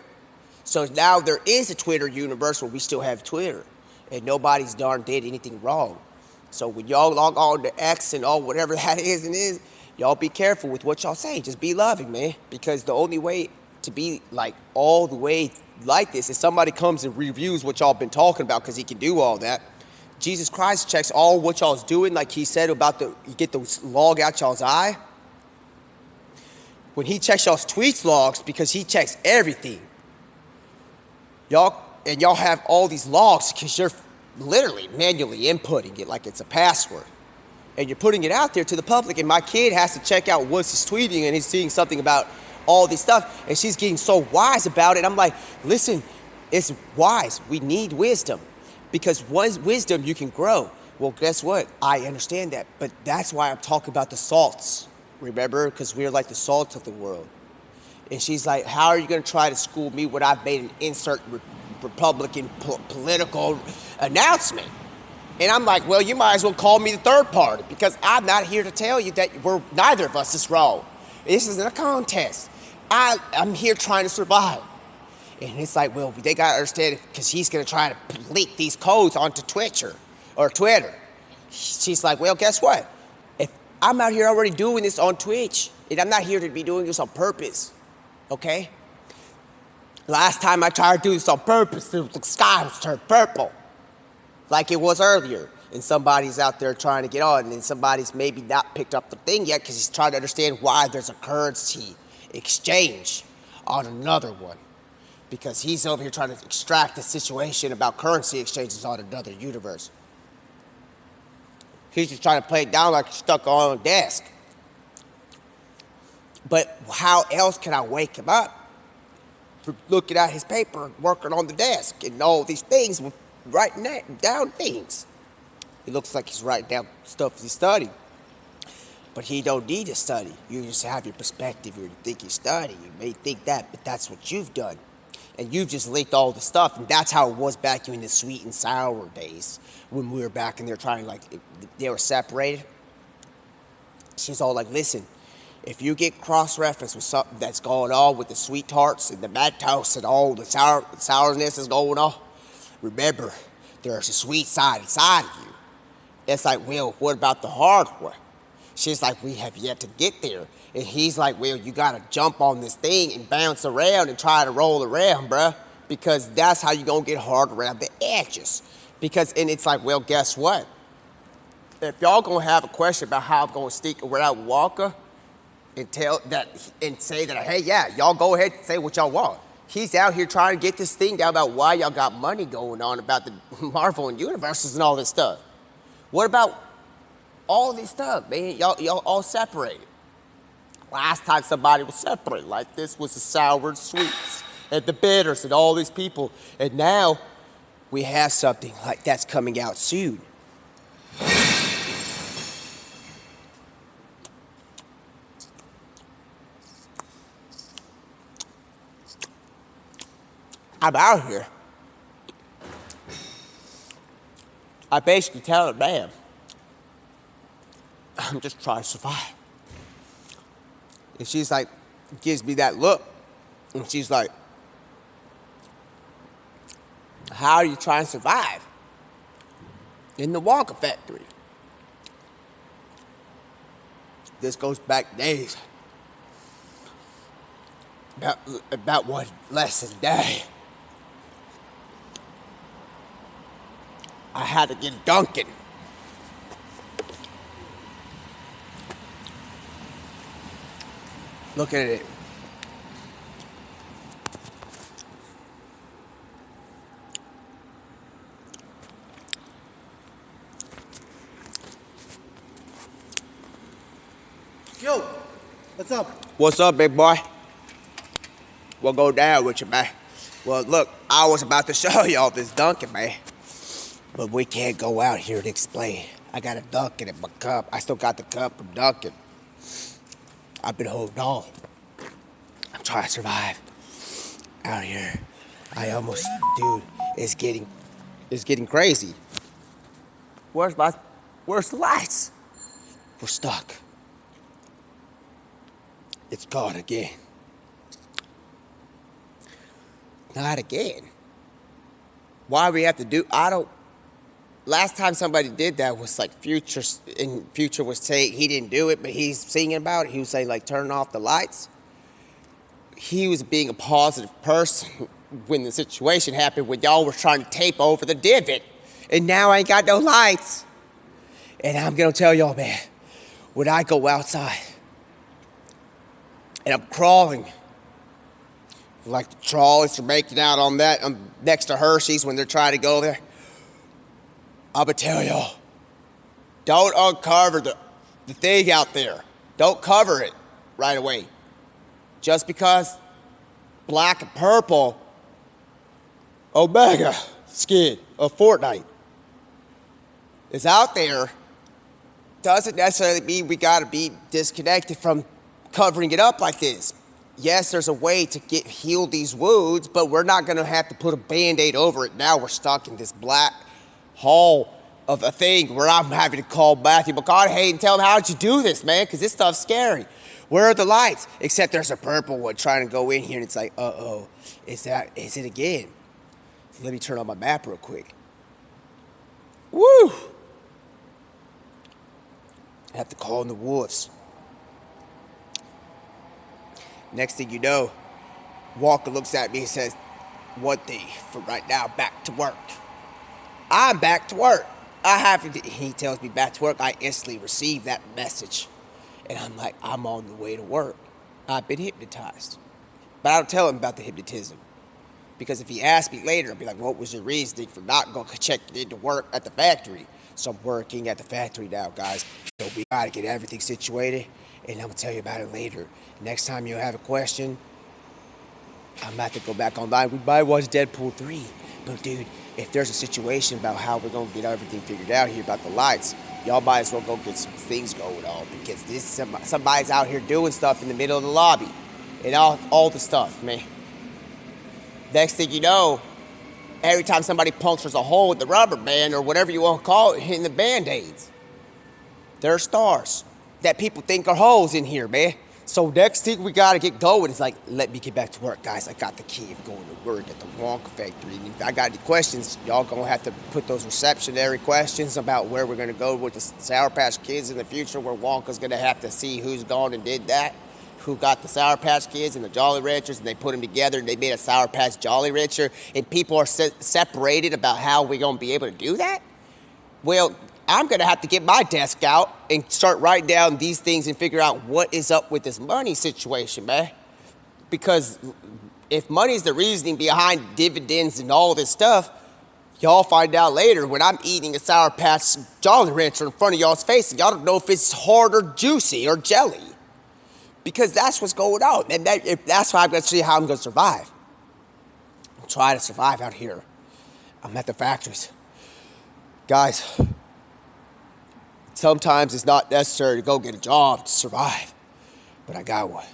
So now there is a Twitter universe where we still have Twitter and nobody's darn did anything wrong. So when y'all log on to X and all whatever that is, y'all be careful with what y'all say. Just be loving, man, because the only way to be like all the way like this is somebody comes and reviews what y'all been talking about, because he can do all that. Jesus Christ checks all what y'all's doing, like he said about you get the log out y'all's eye. When he checks y'all's tweets logs, because he checks everything. Y'all have all these logs because you're literally manually inputting it like it's a password. And you're putting it out there to the public, and my kid has to check out what he's tweeting, and he's seeing something about all this stuff, and she's getting so wise about it. I'm like, listen, it's wise. We need wisdom, because wisdom you can grow. Well, guess what? I understand that, but that's why I'm talking about the salts. Remember? Because we're like the salt of the world. And she's like, how are you going to try to school me when I've made an insert Republican political announcement? And I'm like, well, you might as well call me the third party, because I'm not here to tell you that neither of us is wrong. This isn't a contest. I'm here trying to survive. And it's like, well, they got to understand it, because he's going to try to leak these codes onto Twitter. She's like, well, guess what? If I'm out here already doing this on Twitch, and I'm not here to be doing this on purpose, okay? Last time I tried to do this on purpose, the sky was turned purple, like it was earlier. And somebody's out there trying to get on, and somebody's maybe not picked up the thing yet, because he's trying to understand why there's a currency exchange on another one. Because he's over here trying to extract the situation about currency exchanges on another universe. He's just trying to play it down like he's stuck on a desk. But how else can I wake him up from looking at his paper and working on the desk and all these things, writing down things? He looks like he's writing down stuff he's studying. But he don't need to study. You just have your perspective. You think you study. You may think that, but that's what you've done. And you've just linked all the stuff. And that's how it was back in the sweet and sour days, when we were back and they were trying, like, they were separated. She's all like, listen, if you get cross-referenced with something that's going on with the sweet tarts and the mad toast and all the sourness is going on, remember, there's a sweet side inside of you. It's like, well, what about the hard one? She's like, we have yet to get there. And he's like, well, you got to jump on this thing and bounce around and try to roll around, bruh, because that's how you're going to get hard around the edges. And it's like, well, guess what? if y'all gonna have a question about how I'm gonna stick without Wonka and tell that and say that, hey, yeah, y'all go ahead and say what y'all want. He's out here trying to get this thing down about why y'all got money going on about the Marvel and universes and all this stuff. What about all this stuff, man? Y'all all separated. Last time somebody was separated like this was the sour sweets and the bitters and all these people. And now we have something like that's coming out soon. I'm out here. I basically tell her, man, I'm just trying to survive. And she's like, gives me that look. And she's like, how are you trying to survive in the Wonka factory? This goes back days. About one less than a day. I had to get Duncan. Look at it. Yo, what's up? What's up, big boy? What go down with you, man? Well, look, I was about to show y'all this Dunkin', man. But we can't go out here and explain. I got a Dunkin' in my cup. I still got the cup from Dunkin'. I've been holding on. I'm trying to survive out here. I almost, dude, it's getting crazy. Where's the lights? We're stuck. It's gone again. Not again. Why we have to do, last time somebody did that was like Future was saying, he didn't do it, but he's singing about it. He was saying like, turn off the lights. He was being a positive person when the situation happened when y'all were trying to tape over the divot. And now I ain't got no lights. And I'm gonna tell y'all, man, when I go outside and I'm crawling, like the trolleys are making out on that next to Hershey's when they're trying to go there. I'm gonna tell y'all, don't uncover the thing out there. Don't cover it right away. Just because black and purple Omega skin of Fortnite is out there doesn't necessarily mean we gotta be disconnected from covering it up like this. Yes, there's a way to heal these wounds, but we're not gonna have to put a Band-Aid over it. Now we're stuck in this black hole of a thing where I'm having to call Matthew McConaughey and tell him, how'd you do this, man? Because this stuff's scary. Where are the lights? Except there's a purple one trying to go in here, and it's like, uh-oh, is it again? Let me turn on my map real quick. Woo! I have to call in the wolves. Next thing you know, Walker looks at me and says, one thing for right now, back to work. I'm back to work. He tells me back to work. I instantly receive that message. And I'm like, I'm on the way to work. I've been hypnotized. But I don't tell him about the hypnotism. Because if he asks me later, I'll be like, what was your reasoning for not going to check into work at the factory? So I'm working at the factory now, guys. So we got to get everything situated. And I'm going to tell you about it later. Next time you have a question, I'm about to go back online. We might watch Deadpool 3. But dude, if there's a situation about how we're going to get everything figured out here about the lights, y'all might as well go get some things going on. Because somebody's out here doing stuff in the middle of the lobby. And all the stuff, man. Next thing you know, every time somebody punctures a hole with the rubber band or whatever you want to call it, hitting the Band-Aids, there are stars that people think are holes in here, man. So next thing we gotta get going is like, let me get back to work, guys. I got the key of going to work at the Wonka factory. And if I got any questions, y'all gonna have to put those receptionary questions about where we're gonna go with the Sour Patch Kids in the future, where Wonka's gonna have to see who's gone and did that, who got the Sour Patch Kids and the Jolly Ranchers, and they put them together and they made a Sour Patch Jolly Rancher, and people are separated about how we're gonna be able to do that? Well, I'm going to have to get my desk out and start writing down these things and figure out what is up with this money situation, man. Because if money's the reasoning behind dividends and all this stuff, y'all find out later when I'm eating a Sour Patch Jolly Rancher in front of y'all's face, and y'all don't know if it's hard or juicy or jelly. Because that's what's going on. And that's why I'm going to see how I'm going to survive. I'm trying to survive out here. I'm at the factories. Guys, sometimes it's not necessary to go get a job to survive. But I got one.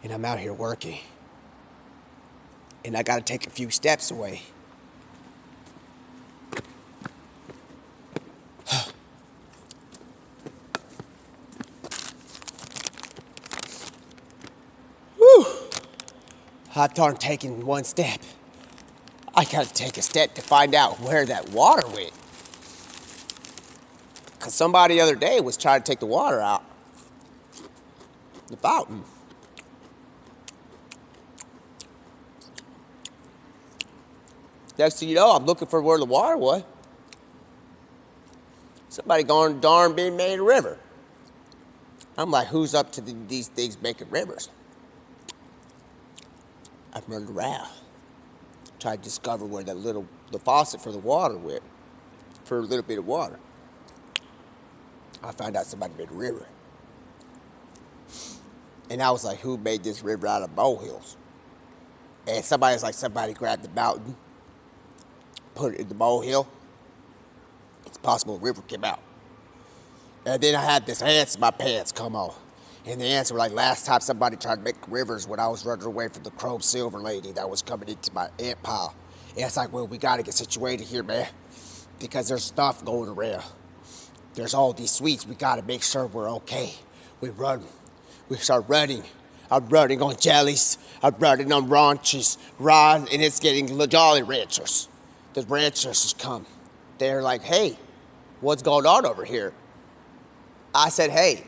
And I'm out here working. And I got to take a few steps away. Whew. Hot darn taking one step. I got to take a step to find out where that water went. Because somebody the other day was trying to take the water out. The fountain. Next thing you know, I'm looking for where the water was. Somebody gone darn being made a river. I'm like, who's up to these things making rivers? I've run around. Tried to discover where the faucet for the water went. For a little bit of water. I found out somebody made a river. And I was like, who made this river out of molehills? And somebody grabbed the mountain, put it in the molehill. It's possible a river came out. And then I had this ants in my pants come on. And the ants were like, last time somebody tried to make rivers when I was running away from the chrome silver lady that was coming into my ant pile. And it's like, well, we got to get situated here, man. Because there's stuff going around. There's all these sweets. We got to make sure we're okay. We start running. I'm running on jellies. I'm running on ranches. And it's getting the Jolly Ranchers. The ranchers has come. They're like, hey, what's going on over here? I said, hey,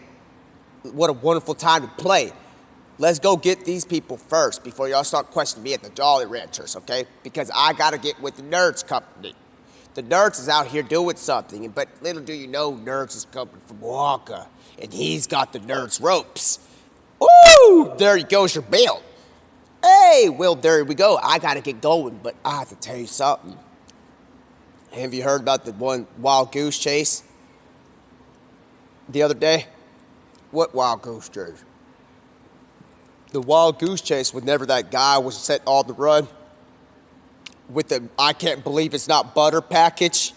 what a wonderful time to play. Let's go get these people first before y'all start questioning me at the Jolly Ranchers, okay? Because I got to get with the Nerds Company. The Nerds is out here doing something, but little do you know, Nerds is coming from Wonka, and he's got the Nerds ropes. Ooh, there goes your belt. Hey, well, there we go. I got to get going, but I have to tell you something. Have you heard about the one wild goose chase the other day? What wild goose chase? The wild goose chase whenever that guy was set on the run with the I can't believe it's not butter package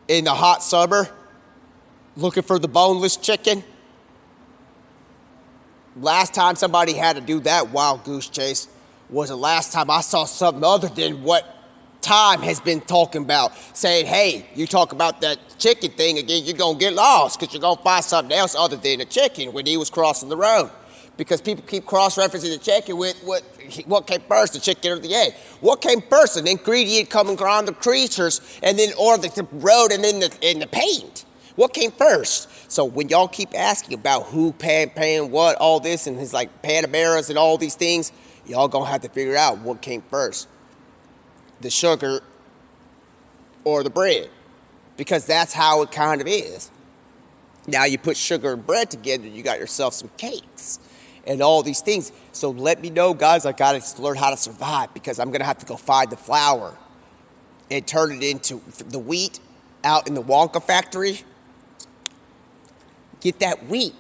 in the hot summer looking for the boneless chicken. Last time somebody had to do that wild goose chase was the last time I saw something other than what Time has been talking about, saying, hey, you talk about that chicken thing again, you're going to get lost because you're going to find something else other than a chicken when he was crossing the road. Because people keep cross-referencing the chicken with what came first, the chicken or the egg. What came first, an ingredient coming around the creatures, and then or the road and then the paint? What came first? So when y'all keep asking about who paying what, all this, and his like Panameras and all these things, y'all gonna have to figure out what came first. The sugar or the bread, because that's how it kind of is. Now you put sugar and bread together, you got yourself some cakes and all these things. So let me know, guys, I got to learn how to survive because I'm going to have to go find the flour and turn it into the wheat out in the Wonka factory. Get that wheat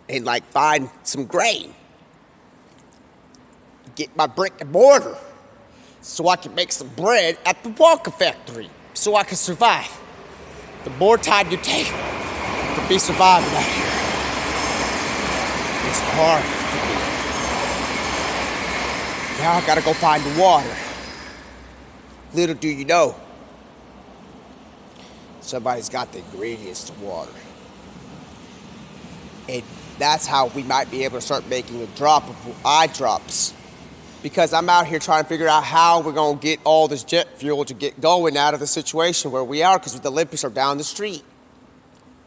and like find some grain. Get my brick and mortar so I can make some bread at the Wonka factory so I can survive. The more time you take to be surviving out here, it's hard for me. Now I gotta go find the water. Little do you know, somebody's got the ingredients to water. And that's how we might be able to start making a drop of eye drops. Because I'm out here trying to figure out how we're going to get all this jet fuel to get going out of the situation where we are, because the Olympics are down the street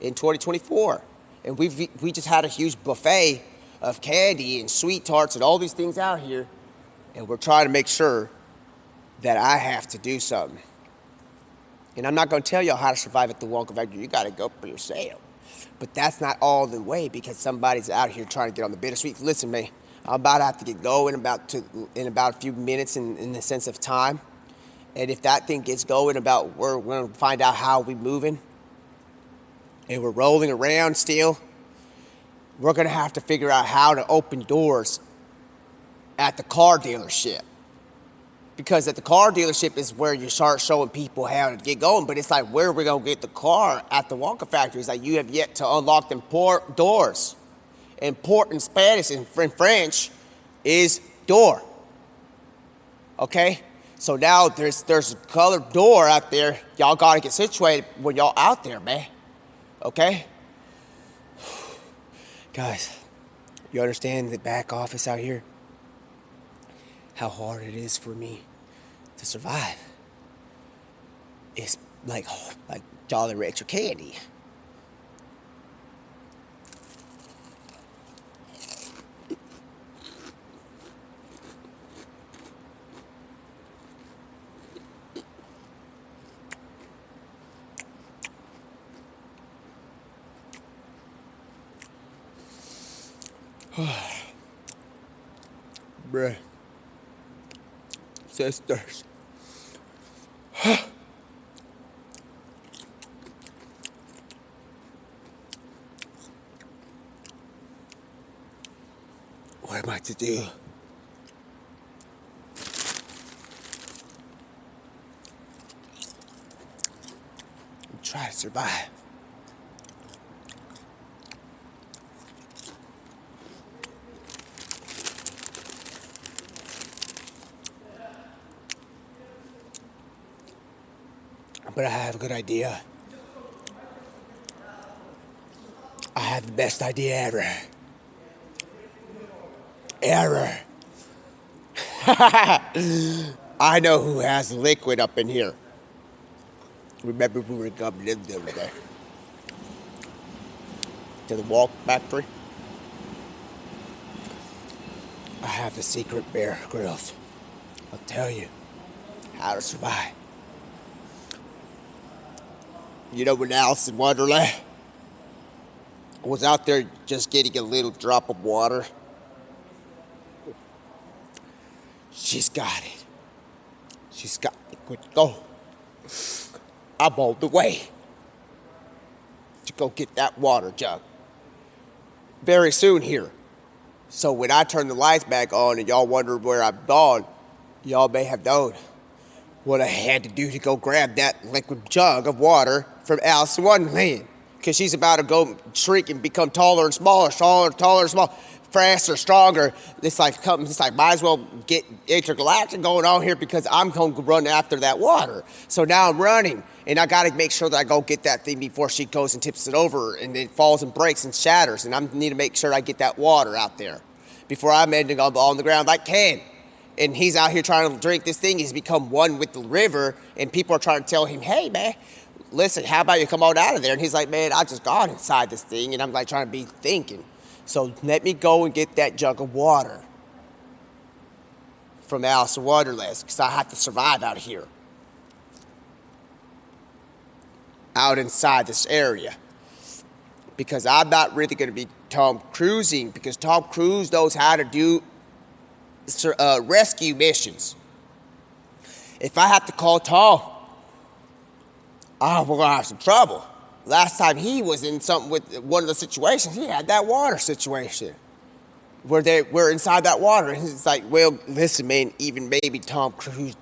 in 2024. And we just had a huge buffet of candy and sweet tarts and all these things out here. And we're trying to make sure that I have to do something. And I'm not going to tell y'all how to survive at the Wonka Factory. You got to go for yourself. But that's not all the way because somebody's out here trying to get on the bittersweet. Listen, man, I'm about to have to get going in about a few minutes in the sense of time. And if that thing gets going we're going to find out how we moving. And we're rolling around still. We're going to have to figure out how to open doors at the car dealership. Because at the car dealership is where you start showing people how to get going. But it's like, where are we going to get the car at the Wonka Factory? It's like, you have yet to unlock them port doors. And port in Spanish and French is door. Okay? So now there's a colored door out there. Y'all got to get situated when y'all out there, man. Okay? Guys, you understand the back office out here? How hard it is for me to survive. It's like Jolly Rancher candy. Bruh. Sisters. What am I to do? Try to survive. But I have a good idea. I have the best idea ever. Ever. I know who has liquid up in here. Remember we were coming in the other day to the Wonka Factory? I have the secret Bear Grylls. I'll tell you how to survive. You know, when Alice in Wonderland was out there just getting a little drop of water, she's got it. She's got liquid gold. I'm on the way to go get that water jug very soon here. So when I turn the lights back on and y'all wonder where I've gone, y'all may have known what I had to do to go grab that liquid jug of water from Alice in Wonderland. Because she's about to go shrink and become taller and smaller, taller and smaller, faster, stronger. It's like might as well get intergalactic going on here because I'm going to run after that water. So now I'm running, and I got to make sure that I go get that thing before she goes and tips it over, and it falls and breaks and shatters, and I need to make sure I get that water out there before I'm ending up on the ground like Ken. And he's out here trying to drink this thing. He's become one with the river, and people are trying to tell him, hey, man, listen, how about you come on out of there? And he's like, man, I just got inside this thing, and I'm like trying to be thinking. So let me go and get that jug of water from Alice in Wonderland, because I have to survive out here. Out inside this area. Because I'm not really going to be Tom Cruising, because Tom Cruise knows how to do rescue missions. If I have to call Tom, we're going to have some trouble. Last time he was in something with one of the situations, he had that water situation where they were inside that water. And it's like, well, listen, man, even maybe Tom Cruise